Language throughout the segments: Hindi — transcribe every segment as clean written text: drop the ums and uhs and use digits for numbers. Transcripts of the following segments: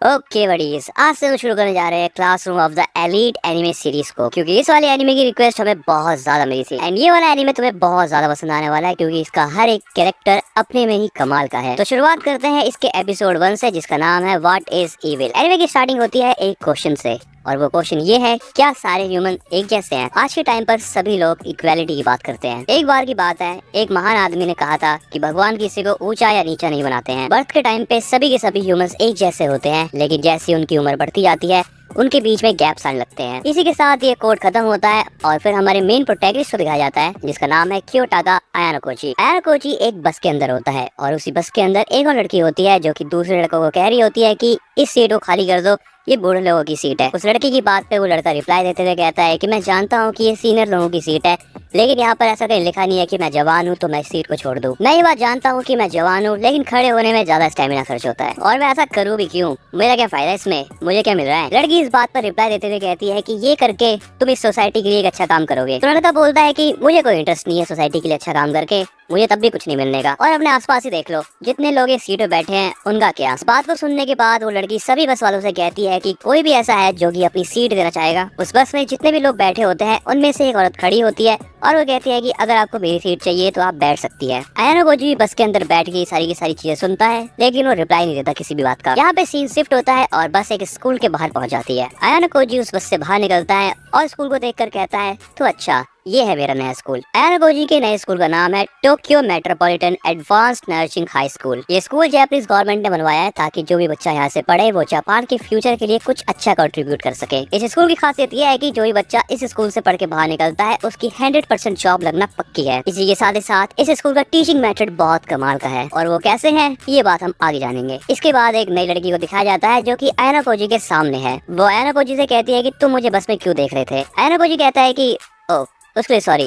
ओके बडीज, आज से हम शुरू करने जा रहे हैं classroom of the elite anime series को, क्योंकि इस वाले एनिमे की रिक्वेस्ट हमें बहुत ज्यादा मिली थी। एंड ये वाला एनिमे तुम्हें बहुत ज्यादा पसंद आने वाला है, क्योंकि इसका हर एक कैरेक्टर अपने में ही कमाल का है। तो शुरुआत करते हैं इसके एपिसोड 1 से, जिसका नाम है व्हाट इज इविल। एनिमे की स्टार्टिंग होती है एक क्वेश्चन से, और वो क्वेश्चन ये है, क्या सारे ह्यूमन एक जैसे हैं? आज के टाइम पर सभी लोग इक्वालिटी की बात करते हैं। एक बार की बात है, एक महान आदमी ने कहा था कि भगवान किसी को ऊंचा या नीचा नहीं बनाते हैं। बर्थ के टाइम पे सभी के सभी ह्यूमंस एक जैसे होते हैं, लेकिन जैसी उनकी उम्र बढ़ती जाती है उनके बीच में गैप्स आने लगते हैं। इसी के साथ ये कोड खत्म होता है और फिर हमारे मेन प्रोटैगनिस्ट को दिखाया जाता है, जिसका नाम है क्योटागा आयानोकोची। आयानोकोची एक बस के अंदर होता है और उसी बस के अंदर एक और लड़की होती है जो कि दूसरे लड़कों को कह रही होती है कि इस सीट को खाली कर दो, ये बूढ़े लोगों की सीट है। उस लड़की की बात पे वो लड़का रिप्लाई देते हुए कहता है कि मैं जानता हूँ कि ये सीनियर लोगों की सीट है, लेकिन यहाँ पर ऐसा कहीं लिखा नहीं है कि मैं जवान हूँ तो मैं इस सीट को छोड़ दूँ। मैं ये बात जानता हूँ कि मैं जवान हूँ, लेकिन खड़े होने में ज्यादा स्टेमिना खर्च होता है, और मैं ऐसा करूँ भी क्यों? मेरा क्या फायदा इसमें? मुझे क्या मिल रहा है? लड़की इस बात पर रिप्लाई देते हुए कहती है कि ये करके तुम इस सोसाइटी के लिए एक अच्छा काम करोगे। तो लड़का बोलता है कि मुझे कोई इंटरेस्ट नहीं है सोसाइटी के लिए अच्छा काम करके, मुझे तब भी कुछ नहीं मिलने का। और अपने आसपास ही देख लो, जितने लोग इस सीट पे बैठे हैं उनका क्या? इस बात को सुनने के बाद वो लड़की सभी बस वालों से कहती है कि कोई भी ऐसा है जो कि अपनी सीट देना चाहेगा। उस बस में जितने भी लोग बैठे होते हैं उनमें से एक औरत खड़ी होती है और वो कहती है कि अगर आपको मेरी सीट चाहिए तो आप बैठ सकती है। आयानोकोची बस के अंदर बैठ के सारी की सारी चीजें सुनता है, लेकिन वो रिप्लाई नहीं देता किसी भी बात का। यहाँ पे सीन शिफ्ट होता है और बस एक स्कूल के बाहर पहुंच जाती है। आयानोकोची उस बस से बाहर निकलता है और स्कूल को देखकर कहता है, तो अच्छा ये है मेरा नया स्कूल। आयानोकोची के नए स्कूल का नाम है Tokyo metropolitan advanced nursing high school. ये स्कूल जापानीज गवर्नमेंट ने बनवाया है ताकि जो भी बच्चा यहाँ से पढ़े वो जापान के फ्यूचर के लिए कुछ अच्छा कंट्रीब्यूट कर सके। इस स्कूल की खासियत ये है कि जो भी बच्चा इस स्कूल से पढ़ के बाहर निकलता है उसकी 100% जॉब लगना पक्की है। इसी के साथ ही साथ इस स्कूल का टीचिंग मेथड बहुत कमाल का है, और वो कैसे है ये बात हम आगे जानेंगे। इसके बाद एक नई लड़की को दिखाया जाता है जो कि आयानोकोची के सामने है। वो आयानोकोची से कहती है कि तुम मुझे बस में क्यों देख रहे थे? आयानोकोची कहता है कि ओ उसके लिए सॉरी,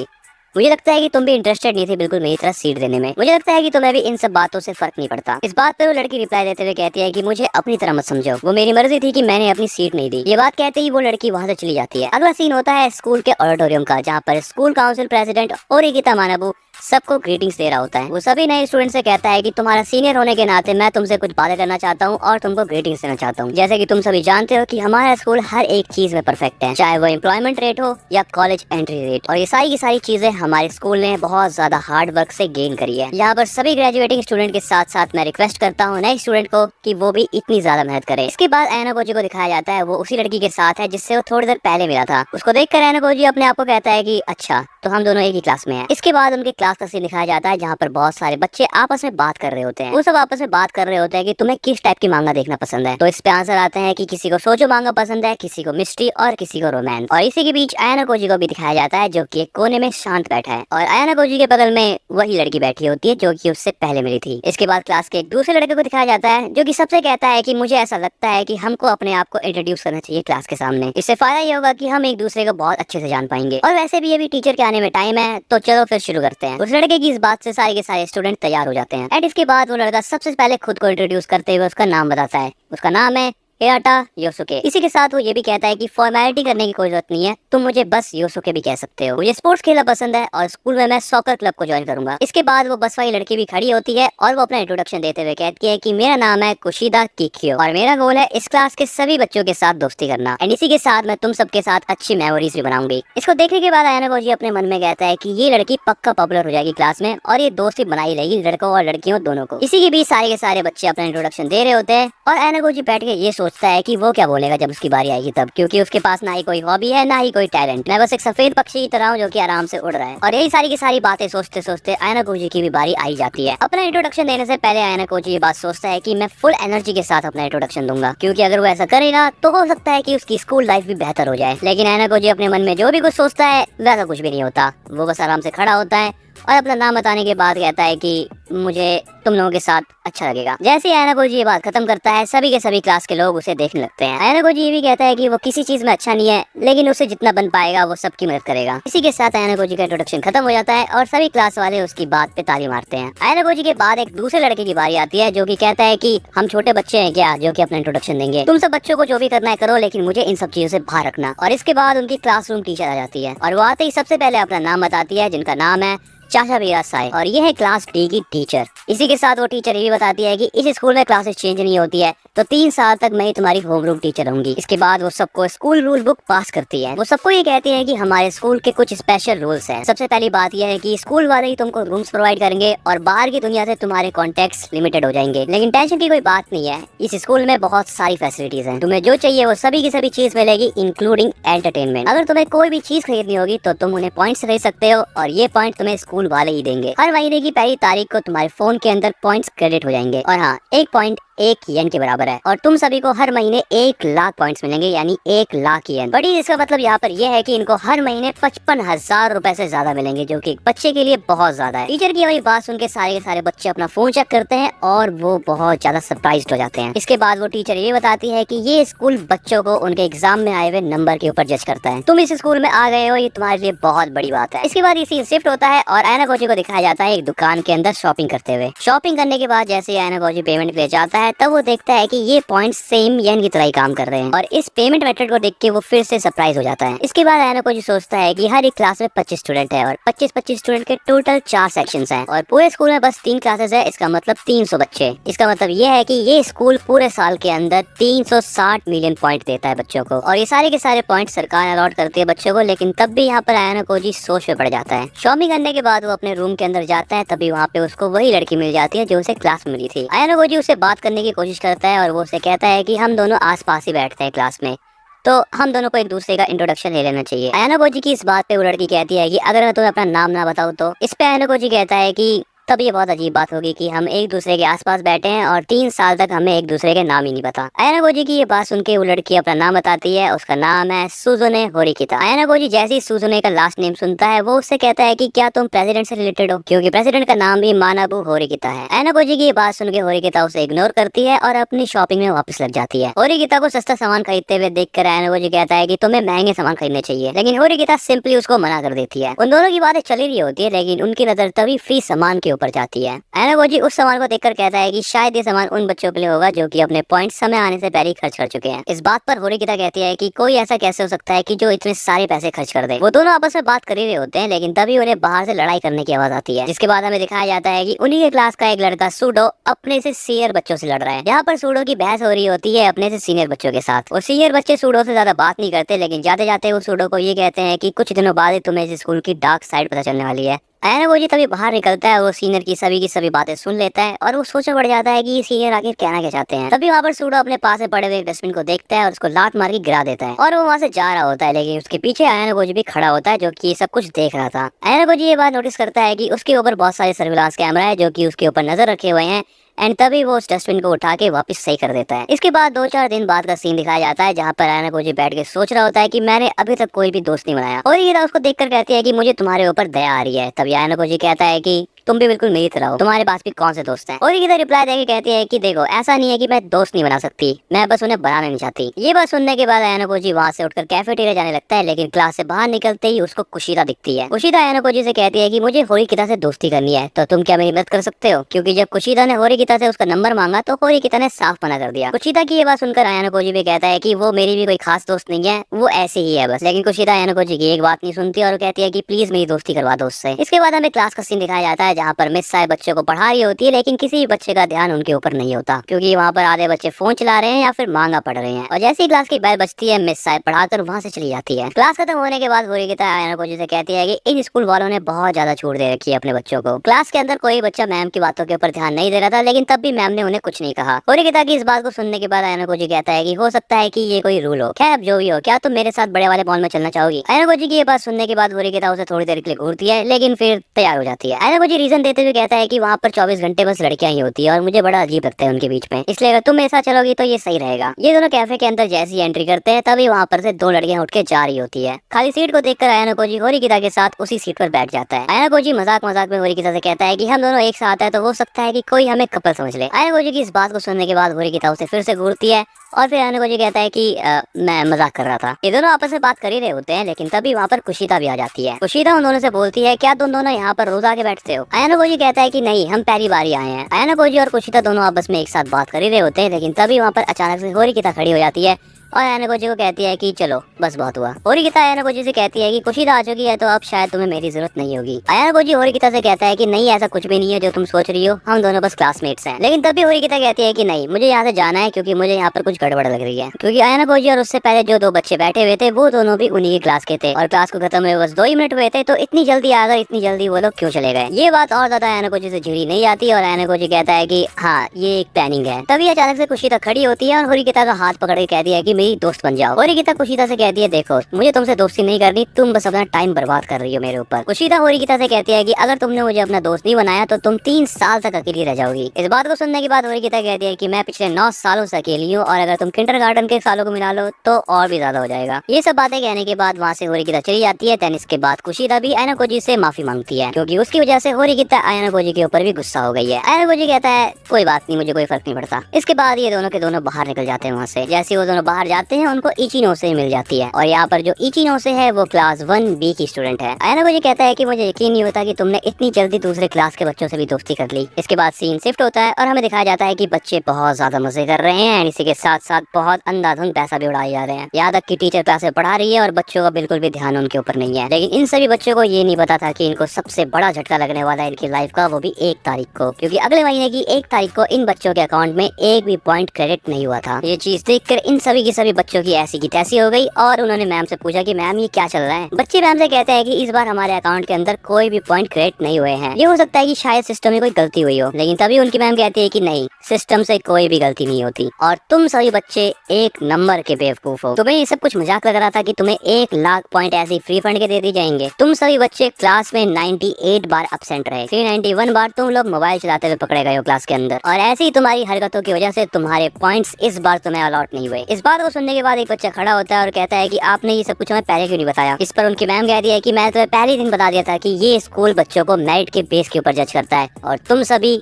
मुझे लगता है कि तुम भी इंटरेस्टेड नहीं थे बिल्कुल मेरी तरह सीट देने में। मुझे लगता है कि तुम्हें भी इन सब बातों से फर्क नहीं पड़ता। इस बात पर वो लड़की रिप्लाई देते हुए कहती है कि मुझे अपनी तरह मत समझो, वो मेरी मर्जी थी कि मैंने अपनी सीट नहीं दी। ये बात कहते ही वो लड़की वहाँ से चली जाती है। अगला सीन होता है स्कूल के ऑडिटोरियम का, जहाँ पर स्कूल काउंसिल प्रेसिडेंट ओरिगिता मानाबू सबको ग्रीटिंग्स दे रहा होता है। वो सभी नए स्टूडेंट से कहता है कि तुम्हारा सीनियर होने के नाते मैं तुमसे कुछ बातें करना चाहता हूँ और तुमको ग्रीटिंग्स देना चाहता हूँ। जैसे कि तुम सभी जानते हो कि हमारा स्कूल हर एक चीज में परफेक्ट है, चाहे वो एम्प्लॉयमेंट रेट हो या कॉलेज एंट्री रेट, और ये सारी की सारी चीजें हमारे स्कूल ने बहुत ज्यादा हार्ड वर्क से गेन करी है। यहाँ पर सभी ग्रेजुएटिंग स्टूडेंट के साथ साथ मैं रिक्वेस्ट करता हूँ नए स्टूडेंट को कि वो भी इतनी ज्यादा मेहनत करे। इसके बाद आयानोकोची को दिखाया जाता है वो उसी लड़की के साथ है जिससे वो थोड़ी देर पहले मिला था। उसको देखकर आयानोकोची अपने आप को कहता है कि अच्छा तो हम दोनों एक ही क्लास में हैं। इसके बाद उनके क्लास का सीन दिखाया जाता है जहाँ पर बहुत सारे बच्चे आपस में बात कर रहे होते हैं। वो सब आपस में बात कर रहे होते हैं कि तुम्हें किस टाइप की मांगा देखना पसंद है। तो इस पे आंसर आते हैं कि किसी को सोचो मांगा पसंद है, किसी को मिस्ट्री और किसी को रोमांस। और इसी के बीच आयानोकोची को भी दिखाया जाता है जो कि एक कोने में शांत बैठा है, और आयानोकोची के बगल में वही लड़की बैठी होती है जो कि उससे पहले मिली थी। इसके बाद क्लास के एक दूसरे लड़के को दिखाया जाता है जो कि सबसे कहता है कि मुझे ऐसा लगता है कि हमको अपने आप को इंट्रोड्यूस करना चाहिए क्लास के सामने। इससे फायदा ये होगा कि हम एक दूसरे को बहुत अच्छे से जान पाएंगे, और वैसे भी अभी टीचर के आने में टाइम है, तो चलो फिर शुरू करते हैं। उस लड़के की इस बात से सारे के सारे स्टूडेंट तैयार हो जाते हैं। एंड इसके बाद वो लड़का सबसे पहले खुद को इंट्रोड्यूस करते हुए उसका नाम बताता है। उसका नाम है हिराटा योसुके। इसी के साथ वो ये भी कहता है कि फॉर्मेलिटी करने की कोई जरूरत नहीं है, तुम मुझे बस योसुके भी कह सकते हो। मुझे स्पोर्ट्स खेलना पसंद है और स्कूल में मैं सॉकर क्लब को ज्वाइन करूंगा। इसके बाद वो बस वाली लड़की भी खड़ी होती है और वो अपना इंट्रोडक्शन देते हुए कहती है कि मेरा नाम है कुशिदा किकियो और मेरा गोल है इस क्लास के सभी बच्चों के साथ दोस्ती करना, एंड इसी के साथ मैं तुम सबके साथ अच्छी मेमोरीज भी बनाऊंगी। इसको देखने के बाद आयानोकोची अपने मन में कहता है कि ये लड़की पक्का पॉपुलर हो जाएगी क्लास में और ये दोस्ती बनाई रहेगी लड़कों और लड़कियों दोनों को। इसी के बीच सारे के सारे बच्चे अपना इंट्रोडक्शन दे रहे होते हैं और आयानोकोची बैठ के ये सोचता है कि वो क्या बोलेगा जब उसकी बारी आएगी तब, क्योंकि उसके पास ना ही कोई हॉबी है ना ही कोई टैलेंट। मैं बस एक सफेद पक्षी की तरह हूँ जो कि आराम से उड़ रहा है। और यही सारी की सारी बातें सोचते सोचते आयानोकोची की भी बारी आई जाती है। अपना इंट्रोडक्शन देने से पहले आयानोकोची ये बात सोचता है कि मैं फुल एनर्जी के साथ अपना इंट्रोडक्शन दूंगा, क्योंकि अगर वो ऐसा करेगा तो हो सकता है कि उसकी स्कूल लाइफ भी बेहतर हो जाए। लेकिन आयानोकोची अपने मन में जो भी कुछ सोचता है वैसा कुछ भी नहीं होता। वो बस आराम से खड़ा होता है और अपना नाम बताने के बाद कहता है कि मुझे तुम लोगों के साथ अच्छा लगेगा। जैसे ही आयानोकोची ये बात खत्म करता है सभी के सभी क्लास के लोग उसे देखने लगते हैं। आयानोकोची ये भी कहता है कि वो किसी चीज में अच्छा नहीं है, लेकिन उसे जितना बन पाएगा वो सबकी मदद करेगा। इसी के साथ आयानोकोची का इंट्रोडक्शन खत्म हो जाता है और सभी क्लास वाले उसकी बात पे ताली मारते हैं। आयानोकोची के बाद एक दूसरे लड़के की बारी आती है जो कि कहता है कि हम छोटे बच्चे हैं क्या जो कि अपना इंट्रोडक्शन देंगे, तुम सब बच्चों को जो भी करना है करो, लेकिन मुझे इन सब चीजों से बाहर रखना। और इसके बाद उनकी क्लासरूम टीचर आ जाती है और वो आते ही सबसे पहले अपना नाम बताती है, जिनका नाम है चाचा मेरा साई और ये है क्लास डी की टीचर। इसी के साथ वो टीचर ये भी बताती है कि इस स्कूल में क्लासेस चेंज नहीं होती है, तो 3 साल तक मैं ही तुम्हारी होम रूम टीचर रहूंगी। इसके बाद वो सबको स्कूल रूल बुक पास करती है। वो सबको ये कहती है कि हमारे स्कूल के कुछ स्पेशल रूल्स हैं। सबसे पहली बात यह है कि स्कूल वाले ही तुमको रूम्स प्रोवाइड करेंगे और बाहर की दुनिया से तुम्हारे कॉन्टेक्ट्स लिमिटेड हो जाएंगे। लेकिन टेंशन की कोई बात नहीं है, इस स्कूल में बहुत सारी फैसिलिटीज हैं। तुम्हें जो चाहिए वो सभी की सभी चीज मिलेगी, इंक्लूडिंग एंटरटेनमेंट। अगर तुम्हें कोई भी चीज खरीदनी होगी तो तुम उन्हें पॉइंट्स खरीद सकते हो और ये पॉइंट तुम्हें स्कूल वाले ही देंगे। हर महीने की पहली तारीख को तुम्हारे फोन के अंदर पॉइंट्स क्रेडिट हो जाएंगे और हाँ, एक पॉइंट 1 येन के बराबर है और तुम सभी को हर महीने 1 लाख पॉइंट्स मिलेंगे, यानी 1 लाख येन। बट इसका मतलब यहाँ पर यह है कि इनको हर महीने 55,000 रुपए से ज्यादा मिलेंगे, जो कि एक बच्चे के लिए बहुत ज्यादा है। टीचर की वही बात सुन के सारे के सारे बच्चे अपना फोन चेक करते हैं और वो बहुत ज्यादा सरप्राइज्ड हो जाते हैं। इसके बाद वो टीचर ये बताती है कि ये स्कूल बच्चों को उनके एग्जाम में आए हुए नंबर के ऊपर जज करता है। तुम इस स्कूल में आ गए हो, ये तुम्हारे लिए बहुत बड़ी बात है। इसके बाद ये सीन शिफ्ट होता है और आयना कोची को दिखाया जाता है एक दुकान के अंदर शॉपिंग करते हुए। शॉपिंग करने के बाद जैसे आयना कोची पेमेंट ले जाता है तब वो देखता है कि ये पॉइंट सेम येन की तरह ही काम कर रहे हैं और इस पेमेंट मेथड को देख के वो फिर से सरप्राइज हो जाता है। इसके बाद आयना कोची सोचता है कि हर एक क्लास में 25 स्टूडेंट है और 25-25 स्टूडेंट के टोटल 4 सेक्शंस हैं और पूरे स्कूल में बस 3 क्लासेस है। इसका मतलब 300 बच्चे। इसका मतलब ये है कि ये स्कूल पूरे साल के अंदर 360 मिलियन पॉइंट देता है बच्चों को और ये सारे के सारे पॉइंट सरकार अलॉट करती है बच्चों को। लेकिन तब भी यहाँ पर आयना कोची सोच में पड़ जाता है। शॉपिंग करने के बाद वो अपने रूम के अंदर जाता है, तभी वहाँ पे उसको वही लड़की मिल जाती है जो उसे क्लास में मिली थी। आयना कोची उससे बात करने की कोशिश करता है और वो उसे कहता है कि हम दोनों आस-पास ही बैठते हैं क्लास में, तो हम दोनों को एक दूसरे का इंट्रोडक्शन ले लेना चाहिए। आयना कोची की इस बात पे वो लड़की कहती है कि अगर मैं तुम्हें अपना नाम ना बताऊं तो। इस पे आयना कोची कहता है कि तब ये बहुत अजीब बात होगी कि हम एक दूसरे के आसपास बैठे हैं और 3 साल तक हमें एक दूसरे के नाम ही नहीं पता। आयना कोची की ये बात सुन के वो लड़की अपना नाम बताती है। उसका नाम है सुजुने होरिकिता। आयना कोची जैसे ही सुजुने का लास्ट नेम सुनता है वो उससे कहता है कि क्या तुम प्रेसिडेंट से रिलेटेड हो, क्योंकि प्रेसिडेंट का नाम भी मानाबू होरिकिता है। आयना कोची की ये बात सुन के होरिकिता उसे इग्नोर करती है और अपनी शॉपिंग में वापस लग जाती है। होरिकिता को सस्ता सामान खरीदते हुए देखकर आयना कोची कहता है कि तुम्हें महंगे सामान खरीदने चाहिए, लेकिन होरिकिता सिंपली उसको मना कर देती है। उन दोनों की बातें चली रही होती है लेकिन उनकी नजर तभी फ्री सामान के ऊपर जाती है। आयना कोची उस सामान को देखकर कहता है कि शायद ये सामान उन बच्चों के लिए होगा जो कि अपने पॉइंट समय आने से पहले ही खर्च कर चुके हैं। इस बात पर होरिकिता कहती है कि कोई ऐसा कैसे हो सकता है कि जो इतने सारे पैसे खर्च कर दे। वो दोनों आपस में बात कर ही रहे होते हैं लेकिन तभी उन्हें बाहर से लड़ाई करने की आवाज आती है, जिसके बाद हमें दिखाया जाता है कि उन्हीं के क्लास का एक लड़का सूडो अपने से सीनियर बच्चों से लड़ रहा है। यहाँ पर सूडो की बहस हो रही होती है अपने से सीनियर बच्चों के साथ। वो सीनियर बच्चे सूडो से ज्यादा बात नहीं करते लेकिन जाते जाते वो सूडो को ये कहते हैं कि कुछ दिनों बाद ही तुम्हें इस स्कूल की डार्क साइड पता चलने वाली है। आयना कोची तभी बाहर निकलता है, वो सीनियर की सभी बातें सुन लेता है और वो सोच में पड़ जाता है कि ये सीनियर आखिर कहना क्या चाहते हैं। तभी वहाँ पर सूडो अपने पास में पड़े हुए डस्टबिन को देखता है और उसको लात मार के गिरा देता है और वो वहाँ से जा रहा होता है, लेकिन उसके पीछे आयना कोची भी खड़ा होता है जो कि सब कुछ देख रहा था। आयना कोची ये बात नोटिस करता है कि उसके ऊपर बहुत सारे सर्विलांस कैमरा है जो कि उसके ऊपर नजर रखे हुए हैं एंड तभी वो उस डस्टबिन को उठा के वापस सही कर देता है। इसके बाद 2-4 दिन बाद का सीन दिखाया जाता है जहाँ पर आयना कोची बैठ के सोच रहा होता है कि मैंने अभी तक कोई भी दोस्त नहीं बनाया और ये उसको देखकर कहती है कि मुझे तुम्हारे ऊपर दया आ रही है। तभी आयना कोची कहता है कि तुम भी बिल्कुल मेरी तरह हो, तुम्हारे पास भी कौन से दोस्त हैं। और ये रिप्लाई देके कहती है कि देखो ऐसा नहीं है कि मैं दोस्त नहीं बना सकती, मैं बस उन्हें बनाना नहीं चाहती। ये बात सुनने के बाद आयना कोची वहाँ से उठकर कैफेटेरिया जाने लगता है लेकिन क्लास से बाहर निकलते ही उसको कुशिदा दिखती है। कुशिदा आयना कोची से कहती है कि मुझे होरिकिता से दोस्ती करनी है, तो तुम क्या मेरी मदद कर सकते हो, क्योंकि जब कुशिदा ने होरिकिता से उसका नंबर मांगा तो होरिकिता ने साफ मना कर दिया। कुशिदा की ये बात सुनकर आयना कोची भी कहता है कि वो मेरी भी कोई खास दोस्त नहीं है, वो ऐसे ही है बस। लेकिन कुशिदा आयना कोची की एक बात नहीं सुनती और कहती है कि प्लीज मेरी दोस्ती करवा दो उससे। इसके बाद हमें क्लास का सीन दिखाया जाता है जहाँ पर मिस साहब बच्चों को पढ़ा रही होती है लेकिन किसी भी बच्चे का ध्यान उनके ऊपर नहीं होता, क्योंकि वहाँ पर आधे बच्चे फोन चला रहे हैं या फिर मांगा पढ़ रहे हैं। और जैसे ही क्लास की बेल बजती है मिस साहब पढ़ाकर वहाँ से चली जाती है। क्लास खत्म होने के बाद होरिकिता आयना कोची से कहती है कि इन स्कूल वालों ने बहुत ज्यादा छूट दे रखी है अपने बच्चों को। क्लास के अंदर कोई बच्चा मैम की बातों के ऊपर ध्यान नहीं दे रहा था लेकिन तब भी मैम ने उन्हें कुछ नहीं कहा। होरिकिता की इस बात को सुनने के बाद आयना कोची कहता है कि हो सकता है कि ये कोई रूल हो। खैर जो भी हो, क्या तुम मेरे साथ बड़े वाले मॉल में चलना चाहोगी। आयना कोची की ये बात सुनने के बाद होरिकिता उसे थोड़ी देर के लिए घूरती है लेकिन फिर तैयार हो जाती है। आयना कोची रीजन देते हुए कहता है कि वहाँ पर 24 घंटे बस लड़कियां ही होती है और मुझे बड़ा अजीब लगता है उनके बीच में, इसलिए अगर तुम मेरे साथ चलोगी तो ये सही रहेगा। ये दोनों कैफे के अंदर जैसी एंट्री करते हैं तभी वहाँ पर से 2 लड़कियां उठ के जा रही होती है। खाली सीट को देखकर आयना कोची होरिकिता के साथ उसी सीट पर बैठ जाता है। आयना कोची मजाक में होरिकिता से कहता है कि हम दोनों एक साथ है तो हो सकता है कि कोई हमें कपल समझ ले। आयना कोची की इस बात को सुनने के बाद होरिकिता उसे फिर से घूरती है और फिर आयना कोची कहता है कि मैं मजाक कर रहा था। ये दोनों आपस में बात कर ही रहे होते हैं लेकिन तभी वहाँ पर कुशिदा भी आ जाती है। कुशिदा उन दोनों से बोलती है क्या तुम दोनों यहाँ पर रोज आके बैठते हो। आयना कोची कहता है कि नहीं, हम पहली बार ही आए हैं। आयना कोची और कुशिदा दोनों आपस में एक साथ बात कर ही रहे होते हैं लेकिन तभी वहाँ पर अचानक से होरिकिता खड़ी हो जाती है और आयानाकोजी को कहती है कि चलो बस बहुत हुआ। होरिकिता आयानाकोजी से कहती है कि कुशिदा आ चुकी है तो अब शायद तुम्हें मेरी जरूरत नहीं होगी। आयानाकोजी होरिकिता से कहता है कि नहीं, ऐसा कुछ भी नहीं है जो तुम सोच रही हो, हम दोनों बस क्लासमेट्स हैं। लेकिन तब भी होरिकिता कहती है कि नहीं, मुझे यहाँ से जाना है क्योंकि मुझे यहाँ पर कुछ गड़बड़ लग रही है। क्योंकि आयानाकोजी और उससे पहले जो 2 बच्चे बैठे हुए थे वो दोनों भी उन्हीं की क्लास के थे और क्लास को खत्म हुए बस 2 ही मिनट हुए थे, तो इतनी जल्दी आकर इतनी जल्दी वो लोग क्यों चले गए। ये बात और ज्यादा आयानाकोजी से झिड़ी नहीं आती और आयानाकोजी कहता है कि हाँ, ये एक प्लानिंग है। तभी अचानक से कुशिदा खड़ी होती है और होरिकिता का हाथ पकड़ के कहती है कि मेरी दोस्त बन जाओ। होरिकिता कुशिदा से कहती है देखो, मुझे तुमसे दोस्ती नहीं करनी, तुम बस अपना टाइम बर्बाद कर रही हो मेरे ऊपर। कुशिदा होरिकिता से कहती है कि अगर तुमने मुझे अपना दोस्त नहीं बनाया तो तुम 3 साल तक अकेली रह जाओगी। इस बात को सुनने के बाद होरिकिता कहती है कि मैं पिछले 9 सालों से अकेली हूँ और अगर तुम किंडरगार्टन के सालों को मिला लो तो और भी ज्यादा हो जाएगा। ये सब बातें कहने के बाद वहाँ से होरिकिता चली जाती है। देन इसके बाद कुशिदा भी आयानाकोजी से माफी मांगती है क्योंकि उसकी वजह से होरिकिता आयानाकोजी के ऊपर भी गुस्सा हो गई है। आयानाकोजी कहता है कोई बात नहीं, मुझे कोई फर्क नहीं पड़ता। इसके बाद ये दोनों के दोनों बाहर निकल जाते हैं वहाँ से। जैसे वो दोनों बाहर जाते हैं उनको इचिनो से मिल जाती है और यहाँ पर जो इचिनो से है वो क्लास 1B की स्टूडेंट है। आयानाकोजी कहता है कि मुझे यकीन नहीं होता कि तुमने इतनी जल्दी दूसरे क्लास के बच्चों से भी दोस्ती कर ली। इसके बाद सीन शिफ्ट होता है और हमें दिखाया जाता है कि बच्चे बहुत ज्यादा मजे कर रहे हैं, इसी के साथ साथ बहुत अंधाधुंध पैसा भी उड़ाए जा रहे हैं। यहाँ तक कि टीचर क्लास में पढ़ा रही है और बच्चों का बिल्कुल भी ध्यान उनके ऊपर नहीं है। लेकिन इन सभी बच्चों को ये नहीं पता था कि इनको सबसे बड़ा झटका लगने वाला है इनकी लाइफ का, वो भी 1 तारीख को, क्योंकि अगले महीने की 1 तारीख को इन बच्चों के अकाउंट में एक भी पॉइंट क्रेडिट नहीं हुआ था। ये चीज देखकर इन सभी की सभी बच्चों की ऐसी की तैसी हो गई और उन्होंने मैम से पूछा कि मैम ये क्या चल रहा है। बच्चे मैम से कहते हैं कि इस बार हमारे अकाउंट के अंदर कोई भी पॉइंट क्रेडिट नहीं हुए हैं, ये हो सकता है कि शायद सिस्टम में कोई गलती हुई हो। लेकिन तभी उनकी मैम कहती है कि नहीं, सिस्टम से कोई भी गलती नहीं होती और तुम सभी बच्चे 1 नंबर के बेवकूफ हो। तुम्हें ये सब कुछ मजाक लग रहा था कि तुम्हें 1 लाख पॉइंट ऐसे फ्री फंड के दे दी जाएंगे। तुम सभी बच्चे क्लास में 98 बार अब्सेंट रहे, 391 बार तुम लोग मोबाइल चलाते हुए पकड़े गए हो क्लास के अंदर और ऐसी ही तुम्हारी हरकतों की वजह से तुम्हारे पॉइंट्स इस बार तुम्हें अलॉट नहीं हुए। इस बात को सुनने के बाद एक बच्चा खड़ा होता है और कहता है कि आपने ये सब कुछ हमें पहले क्यों नहीं बताया। इस पर उनकी मैम कहती है कि मैं तुम्हें पहले दिन बता दिया था कि ये स्कूल बच्चों को मेरिट के बेस के ऊपर जज करता है और तुम सभी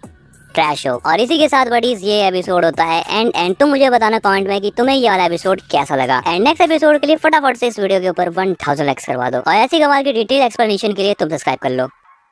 ट्रैश हो। और इसी के साथ बडीज ये एपिसोड होता है एंड तुम मुझे बताना कमेंट में कि तुम्हें ये वाला एपिसोड कैसा लगा। एंड नेक्स्ट एपिसोड के लिए फटाफट से इस वीडियो के ऊपर 1000 लाइक्स करवा दो और ऐसी कमाल की डिटेल एक्सप्लेनेशन के लिए तुम सब्सक्राइब कर लो।